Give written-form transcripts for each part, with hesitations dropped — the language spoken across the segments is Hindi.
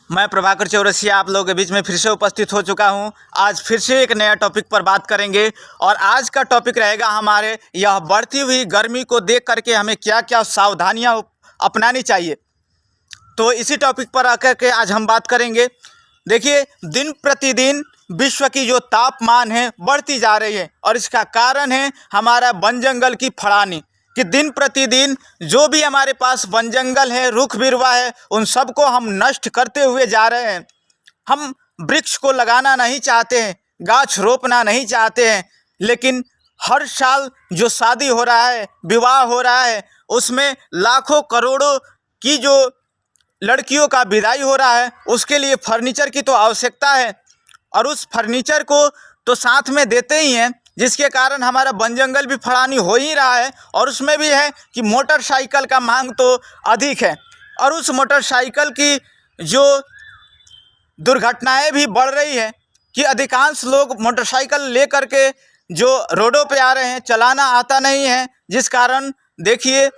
मैं प्रभाकर चौरसिया आप लोगों के बीच में फिर से उपस्थित हो चुका हूं। आज फिर से एक नया टॉपिक पर बात करेंगे और आज का टॉपिक रहेगा हमारे यह बढ़ती हुई गर्मी को देख करके हमें क्या क्या सावधानियां अपनानी चाहिए। तो इसी टॉपिक पर आकर के आज हम बात करेंगे। देखिए, दिन प्रतिदिन विश्व की जो तापमान है बढ़ती जा रही है और इसका कारण है हमारा वन जंगल की फड़ानी कि दिन प्रतिदिन जो भी हमारे पास वन जंगल है, रुख बिरवा है, उन सबको हम नष्ट करते हुए जा रहे हैं। हम वृक्ष को लगाना नहीं चाहते हैं, गाछ रोपना नहीं चाहते हैं, लेकिन हर साल जो शादी हो रहा है, विवाह हो रहा है, उसमें लाखों करोड़ों की जो लड़कियों का विदाई हो रहा है, उसके लिए फर्नीचर की तो आवश्यकता है और उस फर्नीचर को तो साथ में देते ही हैं, जिसके कारण हमारा वन जंगल भी फड़ानी हो ही रहा है। और उसमें भी है कि मोटरसाइकिल का मांग तो अधिक है और उस मोटरसाइकिल की जो दुर्घटनाएं भी बढ़ रही है कि अधिकांश लोग मोटरसाइकिल लेकर के जो रोडों पे आ रहे हैं, चलाना आता नहीं है, जिस कारण देखिए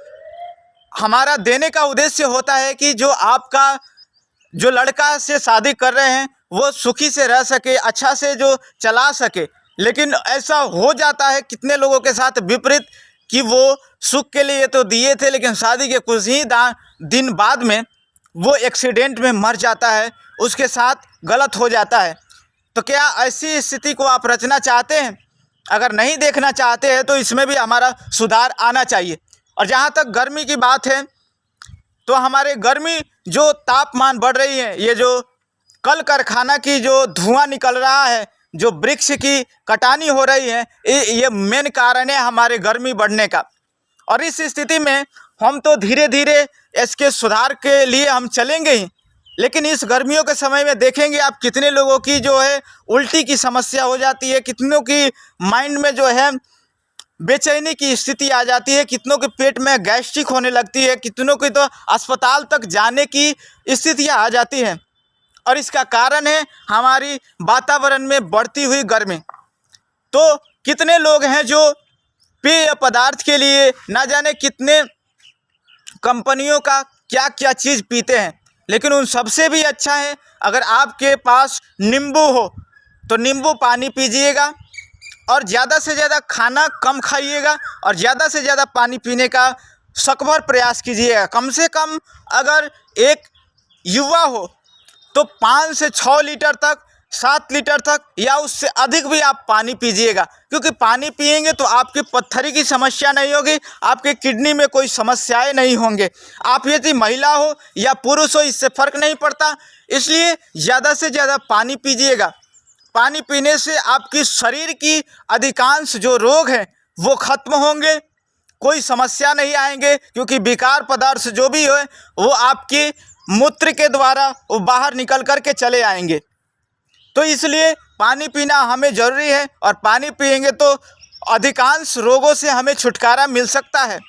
हमारा देने का उद्देश्य होता है कि जो आपका जो लड़का से शादी कर रहे हैं वो सुखी से रह सके, अच्छा से जो चला सके, लेकिन ऐसा हो जाता है कितने लोगों के साथ विपरीत कि वो सुख के लिए तो दिए थे, लेकिन शादी के कुछ ही दिन बाद में वो एक्सीडेंट में मर जाता है, उसके साथ गलत हो जाता है। तो क्या ऐसी स्थिति को आप रचना चाहते हैं? अगर नहीं देखना चाहते हैं तो इसमें भी हमारा सुधार आना चाहिए। और जहाँ तक गर्मी की बात है तो हमारे गर्मी जो तापमान बढ़ रही है, ये जो कल कारखाना की जो धुआं निकल रहा है, जो वृक्ष की कटानी हो रही है, ये मेन कारण है हमारे गर्मी बढ़ने का। और इस स्थिति में हम तो धीरे धीरे इसके सुधार के लिए हम चलेंगे ही, लेकिन इस गर्मियों के समय में देखेंगे आप कितने लोगों की जो है उल्टी की समस्या हो जाती है, कितनों की माइंड में जो है बेचैनी की स्थिति आ जाती है, कितनों के पेट में गैस्ट्रिक होने लगती है, कितनों की तो अस्पताल तक जाने की स्थितियाँ आ जाती हैं। और इसका कारण है हमारी वातावरण में बढ़ती हुई गर्मी। तो कितने लोग हैं जो पेय पदार्थ के लिए ना जाने कितने कंपनियों का क्या क्या चीज़ पीते हैं, लेकिन उन सबसे भी अच्छा है अगर आपके पास नींबू हो तो नींबू पानी पीजिएगा और ज़्यादा से ज़्यादा खाना कम खाइएगा और ज़्यादा से ज़्यादा पानी पीने का सकभर प्रयास कीजिएगा। कम से कम अगर एक युवा हो तो 5 से 6 लीटर तक, 7 लीटर तक या उससे अधिक भी आप पानी पीजिएगा, क्योंकि पानी पिएंगे तो आपकी पत्थरी की समस्या नहीं होगी, आपके किडनी में कोई समस्याएं नहीं होंगे। आप यदि महिला हो या पुरुष हो इससे फ़र्क नहीं पड़ता, इसलिए ज़्यादा से ज़्यादा पानी पीजिएगा। पानी पीने से आपकी शरीर की अधिकांश जो रोग हैं वो खत्म होंगे, कोई समस्या नहीं आएंगे, क्योंकि विकार पदार्थ जो भी है वो आपके मूत्र के द्वारा वो बाहर निकल कर के चले आएंगे। तो इसलिए पानी पीना हमें ज़रूरी है और पानी पिएंगे तो अधिकांश रोगों से हमें छुटकारा मिल सकता है।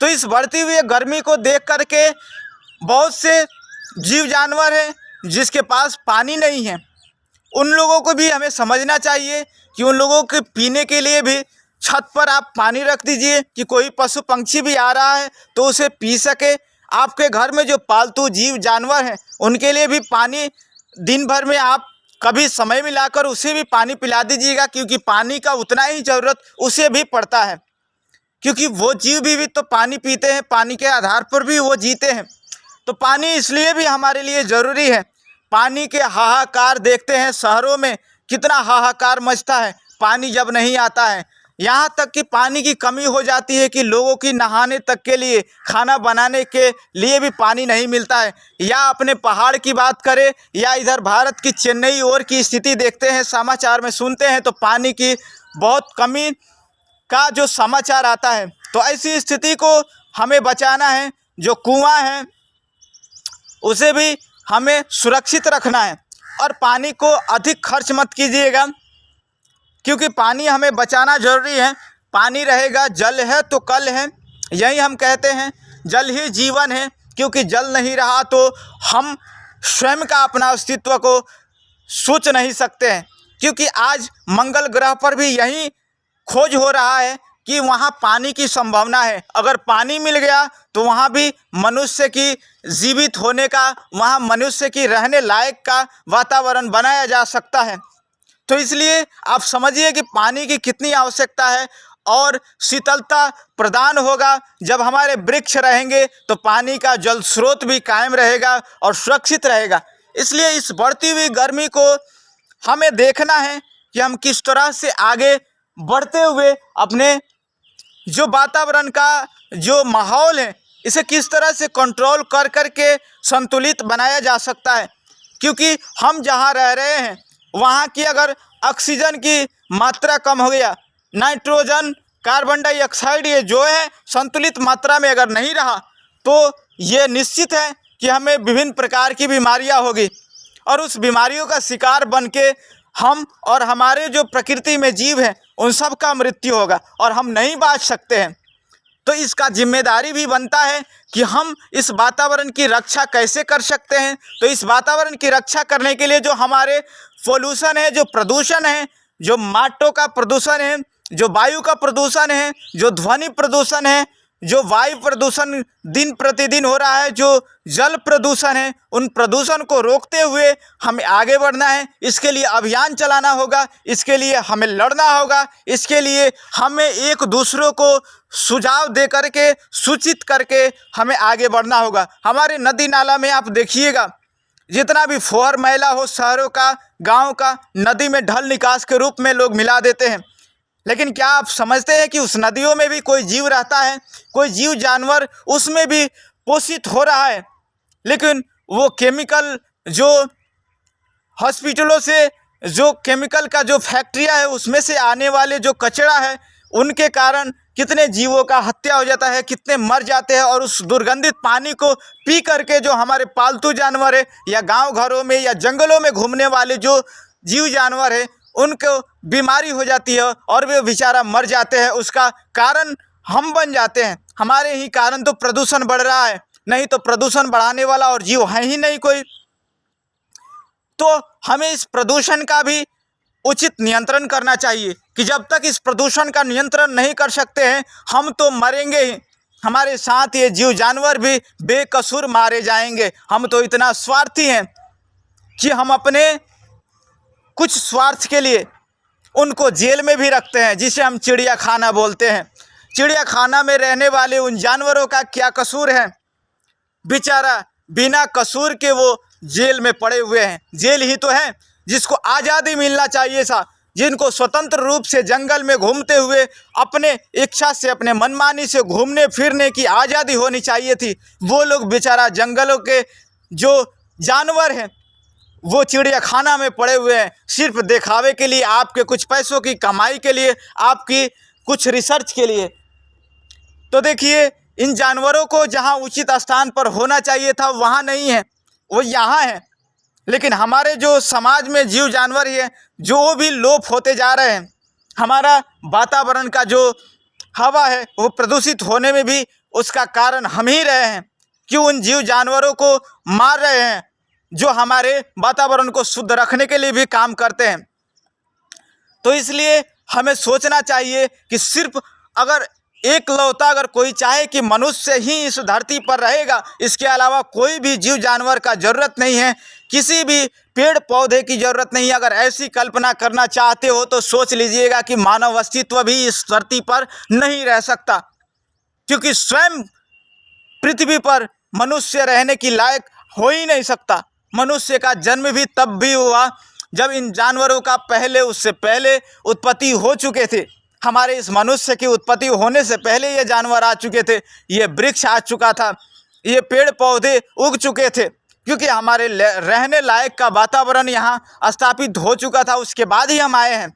तो इस बढ़ती हुई गर्मी को देख कर के बहुत से जीव जानवर हैं जिसके पास पानी नहीं है, उन लोगों को भी हमें समझना चाहिए कि उन लोगों के पीने के लिए भी छत पर आप पानी रख दीजिए कि कोई पशु पंछी भी आ रहा है तो उसे पी सके। आपके घर में जो पालतू जीव जानवर हैं उनके लिए भी पानी दिन भर में आप कभी समय मिलाकर उसे भी पानी पिला दीजिएगा, क्योंकि पानी का उतना ही ज़रूरत उसे भी पड़ता है, क्योंकि वो जीव भी तो पानी पीते हैं, पानी के आधार पर भी वो जीते हैं। तो पानी इसलिए भी हमारे लिए ज़रूरी है। पानी के हाहाकार देखते हैं शहरों में कितना हाहाकार मचता है पानी जब नहीं आता है, यहाँ तक कि पानी की कमी हो जाती है कि लोगों की नहाने तक के लिए, खाना बनाने के लिए भी पानी नहीं मिलता है। या अपने पहाड़ की बात करें या इधर भारत की चेन्नई ओर की स्थिति देखते हैं, समाचार में सुनते हैं तो पानी की बहुत कमी का जो समाचार आता है। तो ऐसी स्थिति को हमें बचाना है, जो कुआं है उसे भी हमें सुरक्षित रखना है और पानी को अधिक खर्च मत कीजिएगा, क्योंकि पानी हमें बचाना ज़रूरी है। पानी रहेगा, जल है तो कल है, यही हम कहते हैं, जल ही जीवन है, क्योंकि जल नहीं रहा तो हम स्वयं का अपना अस्तित्व को सोच नहीं सकते हैं। क्योंकि आज मंगल ग्रह पर भी यही खोज हो रहा है कि वहाँ पानी की संभावना है। अगर पानी मिल गया तो वहाँ भी मनुष्य की जीवित होने का, वहाँ मनुष्य की रहने लायक का वातावरण बनाया जा सकता है। तो इसलिए आप समझिए कि पानी की कितनी आवश्यकता है। और शीतलता प्रदान होगा जब हमारे वृक्ष रहेंगे तो पानी का जल स्रोत भी कायम रहेगा और सुरक्षित रहेगा। इसलिए इस बढ़ती हुई गर्मी को हमें देखना है कि हम किस तरह से आगे बढ़ते हुए अपने जो वातावरण का जो माहौल है इसे किस तरह से कंट्रोल कर करके संतुलित बनाया जा सकता है। क्योंकि हम जहाँ रह रहे हैं वहाँ की अगर ऑक्सीजन की मात्रा कम हो गया, नाइट्रोजन, कार्बन डाइऑक्साइड ये जो है संतुलित मात्रा में अगर नहीं रहा तो ये निश्चित है कि हमें विभिन्न प्रकार की बीमारियां होगी और उस बीमारियों का शिकार बन के हम और हमारे जो प्रकृति में जीव हैं उन सब का मृत्यु होगा और हम नहीं बाँच सकते हैं। तो इसका जिम्मेदारी भी बनता है कि हम इस वातावरण की रक्षा कैसे कर सकते हैं। तो इस वातावरण की रक्षा करने के लिए जो हमारे पोल्यूशन है, जो प्रदूषण है, जो माटों का प्रदूषण है, जो वायु का प्रदूषण है, जो ध्वनि प्रदूषण है, जो वायु प्रदूषण दिन प्रतिदिन हो रहा है, जो जल प्रदूषण है, उन प्रदूषण को रोकते हुए हमें आगे बढ़ना है। इसके लिए अभियान चलाना होगा, इसके लिए हमें लड़ना होगा, इसके लिए हमें एक दूसरों को सुझाव दे करके सूचित करके हमें आगे बढ़ना होगा। हमारे नदी नाला में आप देखिएगा जितना भी फोहर मैला हो शहरों का, गाँव का, नदी में ढल निकास के रूप में लोग मिला देते हैं। लेकिन क्या आप समझते हैं कि उस नदियों में भी कोई जीव रहता है, कोई जीव जानवर उसमें भी पोषित हो रहा है। लेकिन वो केमिकल जो हॉस्पिटलों से जो केमिकल का जो फैक्ट्रियां है उसमें से आने वाले जो कचरा है उनके कारण कितने जीवों का हत्या हो जाता है, कितने मर जाते हैं। और उस दुर्गंधित पानी को पी करके जो हमारे पालतू जानवर है या गांव घरों में या जंगलों में घूमने वाले जो जीव जानवर है उनको बीमारी हो जाती है और वे बेचारा मर जाते हैं। उसका कारण हम बन जाते हैं, हमारे ही कारण तो प्रदूषण बढ़ रहा है, नहीं तो प्रदूषण बढ़ाने वाला और जीव है ही नहीं कोई। तो हमें इस प्रदूषण का भी उचित नियंत्रण करना चाहिए कि जब तक इस प्रदूषण का नियंत्रण नहीं कर सकते हैं हम तो मरेंगे ही, हमारे साथ ये जीव जानवर भी बेकसूर मारे जाएंगे। हम तो इतना स्वार्थी हैं कि हम अपने कुछ स्वार्थ के लिए उनको जेल में भी रखते हैं, जिसे हम चिड़िया खाना बोलते हैं। चिड़िया खाना में रहने वाले उन जानवरों का क्या कसूर है, बेचारा बिना कसूर के वो जेल में पड़े हुए हैं। जेल ही तो है जिसको आज़ादी मिलना चाहिए था, जिनको स्वतंत्र रूप से जंगल में घूमते हुए अपने इच्छा से, अपने मनमानी से घूमने फिरने की आज़ादी होनी चाहिए थी। वो लोग बेचारा जंगलों के जो जानवर हैं वो चिड़िया खाना में पड़े हुए हैं, सिर्फ दिखावे के लिए, आपके कुछ पैसों की कमाई के लिए, आपकी कुछ रिसर्च के लिए। तो देखिए इन जानवरों को जहाँ उचित स्थान पर होना चाहिए था वहाँ नहीं है, वो यहाँ है। लेकिन हमारे जो समाज में जीव जानवर है जो भी लोप होते जा रहे हैं, हमारा वातावरण का जो हवा है वो प्रदूषित होने में भी उसका कारण हम ही रहे हैं कि उन जीव जानवरों को मार रहे हैं जो हमारे वातावरण को शुद्ध रखने के लिए भी काम करते हैं। तो इसलिए हमें सोचना चाहिए कि सिर्फ अगर एकलौता अगर कोई चाहे कि मनुष्य ही इस धरती पर रहेगा, इसके अलावा कोई भी जीव जानवर का ज़रूरत नहीं है, किसी भी पेड़ पौधे की ज़रूरत नहीं है। अगर ऐसी कल्पना करना चाहते हो तो सोच लीजिएगा कि मानव अस्तित्व भी इस धरती पर नहीं रह सकता, क्योंकि स्वयं पृथ्वी पर मनुष्य रहने की लायक हो ही नहीं सकता। मनुष्य का जन्म भी तब भी हुआ जब इन जानवरों का उससे पहले उत्पत्ति हो चुके थे। हमारे इस मनुष्य की उत्पत्ति होने से पहले ये जानवर आ चुके थे, ये वृक्ष आ चुका था, ये पेड़ पौधे उग चुके थे, क्योंकि हमारे रहने लायक का वातावरण यहाँ स्थापित हो चुका था। उसके बाद ही हम आए हैं।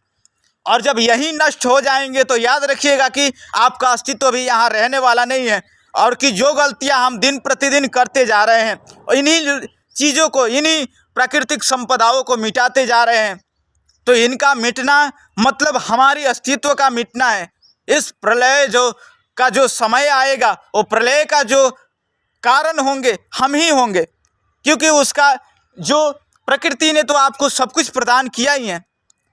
और जब यही नष्ट हो जाएंगे तो याद रखिएगा कि आपका अस्तित्व भी यहाँ रहने वाला नहीं है, और कि जो गलतियाँ हम दिन प्रतिदिन करते जा रहे हैं, इन्हीं चीज़ों को, इन्हीं प्राकृतिक संपदाओं को मिटाते जा रहे हैं। तो इनका मिटना मतलब हमारी अस्तित्व का मिटना है। इस प्रलय जो समय आएगा वो प्रलय का जो कारण होंगे हम ही होंगे, क्योंकि उसका जो प्रकृति ने तो आपको सब कुछ प्रदान किया ही है,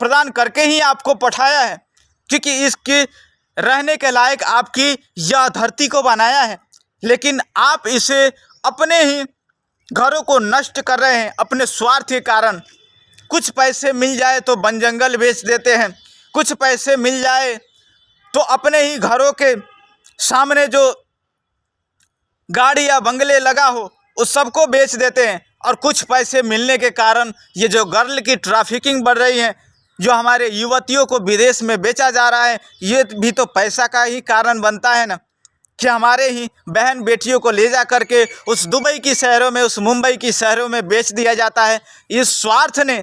प्रदान करके ही आपको पठाया है। क्योंकि इसके रहने के लायक आपकी यह धरती को बनाया है, लेकिन आप इसे अपने ही घरों को नष्ट कर रहे हैं अपने स्वार्थ के कारण। कुछ पैसे मिल जाए तो वन जंगल बेच देते हैं, कुछ पैसे मिल जाए तो अपने ही घरों के सामने जो गाड़ी या बंगले लगा हो उस सबको बेच देते हैं। और कुछ पैसे मिलने के कारण ये जो गर्ल की ट्रैफिकिंग बढ़ रही है, जो हमारे युवतियों को विदेश में बेचा जा रहा है, ये भी तो पैसा का ही कारण बनता है ना, कि हमारे ही बहन बेटियों को ले जा करके उस दुबई की शहरों में, उस मुंबई की शहरों में बेच दिया जाता है। इस स्वार्थ ने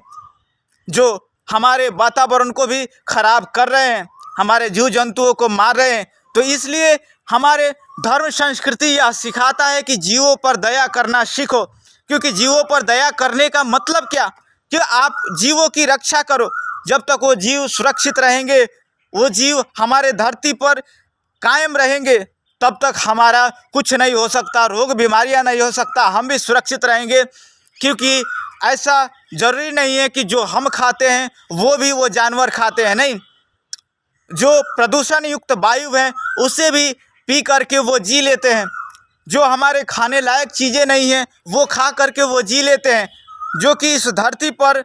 जो हमारे वातावरण को भी खराब कर रहे हैं, हमारे जीव जंतुओं को मार रहे हैं। तो इसलिए हमारे धर्म संस्कृति यह सिखाता है कि जीवों पर दया करना सीखो, क्योंकि जीवों पर दया करने का मतलब क्या, कि आप जीवों की रक्षा करो। जब तक वो जीव सुरक्षित रहेंगे, वो जीव हमारे धरती पर कायम रहेंगे, तब तक हमारा कुछ नहीं हो सकता, रोग बीमारियां नहीं हो सकता, हम भी सुरक्षित रहेंगे। क्योंकि ऐसा ज़रूरी नहीं है कि जो हम खाते हैं वो भी वो जानवर खाते हैं, नहीं। जो प्रदूषण युक्त वायु है उसे भी पी करके वो जी लेते हैं। जो हमारे खाने लायक चीज़ें नहीं हैं वो खा करके वो जी लेते हैं, जो कि इस धरती पर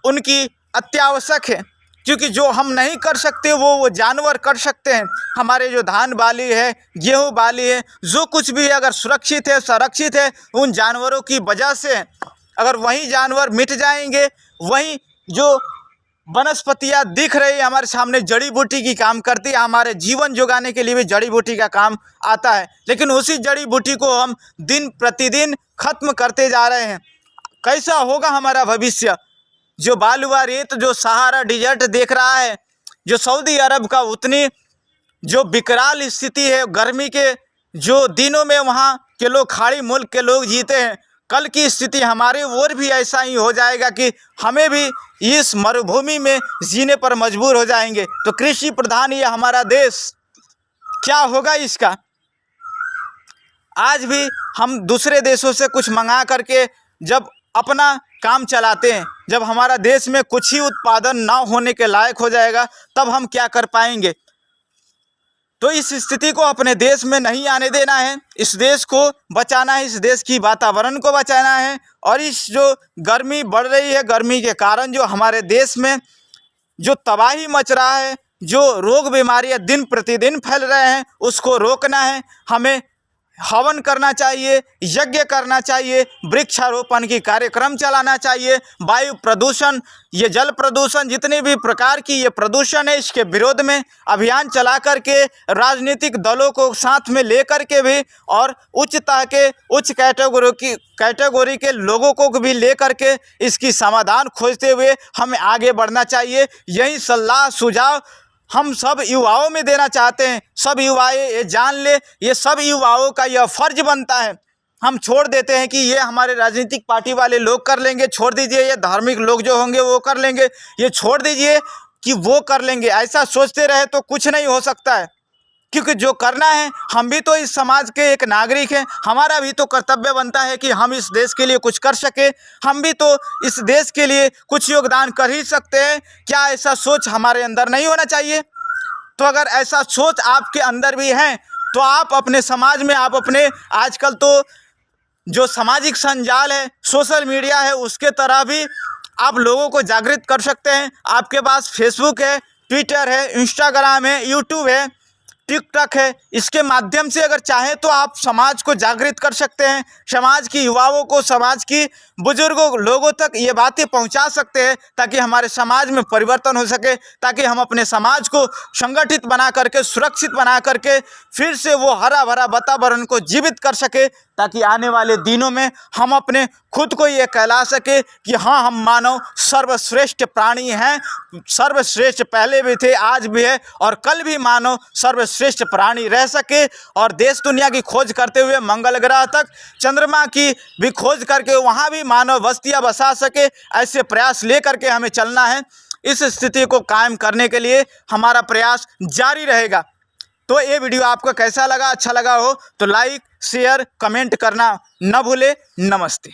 उनकी अत्यावश्यक है। क्योंकि जो हम नहीं कर सकते वो जानवर कर सकते हैं। हमारे जो धान बाली है, गेहूँ बाली है, जो कुछ भी है, अगर सुरक्षित है, संरक्षित है, उन जानवरों की वजह से। अगर वही जानवर मिट जाएंगे, वही जो वनस्पतियाँ दिख रही है हमारे सामने, जड़ी बूटी की काम करती है, हमारे जीवन जुगाने के लिए भी जड़ी बूटी का काम आता है, लेकिन उसी जड़ी बूटी को हम दिन प्रतिदिन खत्म करते जा रहे हैं। कैसा होगा हमारा भविष्य? जो बालुआ रेत, जो सहारा डिजर्ट देख रहा है, जो सऊदी अरब का उतनी जो विकराल स्थिति है, गर्मी के जो दिनों में वहाँ के लोग, खाड़ी मुल्क के लोग जीते हैं, कल की स्थिति हमारे ओर भी ऐसा ही हो जाएगा कि हमें भी इस मरुभूमि में जीने पर मजबूर हो जाएंगे। तो कृषि प्रधान ये हमारा देश, क्या होगा इसका? आज भी हम दूसरे देशों से कुछ मंगा करके जब अपना काम चलाते हैं, जब हमारा देश में कुछ ही उत्पादन ना होने के लायक हो जाएगा, तब हम क्या कर पाएंगे? तो इस स्थिति को अपने देश में नहीं आने देना है। इस देश को बचाना है, इस देश की वातावरण को बचाना है। और इस जो गर्मी बढ़ रही है, गर्मी के कारण जो हमारे देश में जो तबाही मच रहा है, जो रोग बीमारियां दिन प्रतिदिन फैल रहे हैं, उसको रोकना है। हमें हवन करना चाहिए, यज्ञ करना चाहिए, वृक्षारोपण की कार्यक्रम चलाना चाहिए। वायु प्रदूषण, ये जल प्रदूषण, जितने भी प्रकार की ये प्रदूषण है, इसके विरोध में अभियान चला करके राजनीतिक दलों को साथ में लेकर के भी, और उच्च कैटेगरी के लोगों को भी लेकर के इसकी समाधान खोजते हुए हमें आगे बढ़ना चाहिए। यही सलाह सुझाव हम सब युवाओं में देना चाहते हैं। सब युवा ये जान ले, ये सब युवाओं का यह फर्ज बनता है। हम छोड़ देते हैं कि ये हमारे राजनीतिक पार्टी वाले लोग कर लेंगे, छोड़ दीजिए, ये धार्मिक लोग जो होंगे वो कर लेंगे, ये छोड़ दीजिए कि वो कर लेंगे। ऐसा सोचते रहे तो कुछ नहीं हो सकता है। क्योंकि जो करना है, हम भी तो इस समाज के एक नागरिक हैं, हमारा भी तो कर्तव्य बनता है कि हम इस देश के लिए कुछ कर सके। हम भी तो इस देश के लिए कुछ योगदान कर ही सकते हैं। क्या ऐसा सोच हमारे अंदर नहीं होना चाहिए? तो अगर ऐसा सोच आपके अंदर भी है तो आप अपने समाज में, आप अपने, आजकल तो जो सामाजिक संजाल है, सोशल मीडिया है, उसके तरह भी आप लोगों को जागृत कर सकते हैं। आपके पास फेसबुक है, ट्विटर है, इंस्टाग्राम है, यूट्यूब है, टिकटॉक है। इसके माध्यम से अगर चाहें तो आप समाज को जागृत कर सकते हैं। समाज की युवाओं को, समाज की बुजुर्गों लोगों तक ये बातें पहुंचा सकते हैं, ताकि हमारे समाज में परिवर्तन हो सके, ताकि हम अपने समाज को संगठित बना करके, सुरक्षित बना करके फिर से वो हरा भरा वातावरण को जीवित कर सके, ताकि आने वाले दिनों में हम अपने खुद को ये कहला सके कि हाँ, हम मानव सर्वश्रेष्ठ प्राणी हैं। सर्वश्रेष्ठ पहले भी थे, आज भी है, और कल भी मानव सर्वश्रेष्ठ प्राणी रह सके। और देश दुनिया की खोज करते हुए मंगल ग्रह तक, चंद्रमा की भी खोज करके वहाँ भी मानव बस्तियाँ बसा सके, ऐसे प्रयास लेकर के हमें चलना है। इस स्थिति को कायम करने के लिए हमारा प्रयास जारी रहेगा। तो ये वीडियो आपको कैसा लगा? अच्छा लगा हो तो लाइक, शेयर, कमेंट करना न भूले। नमस्ते।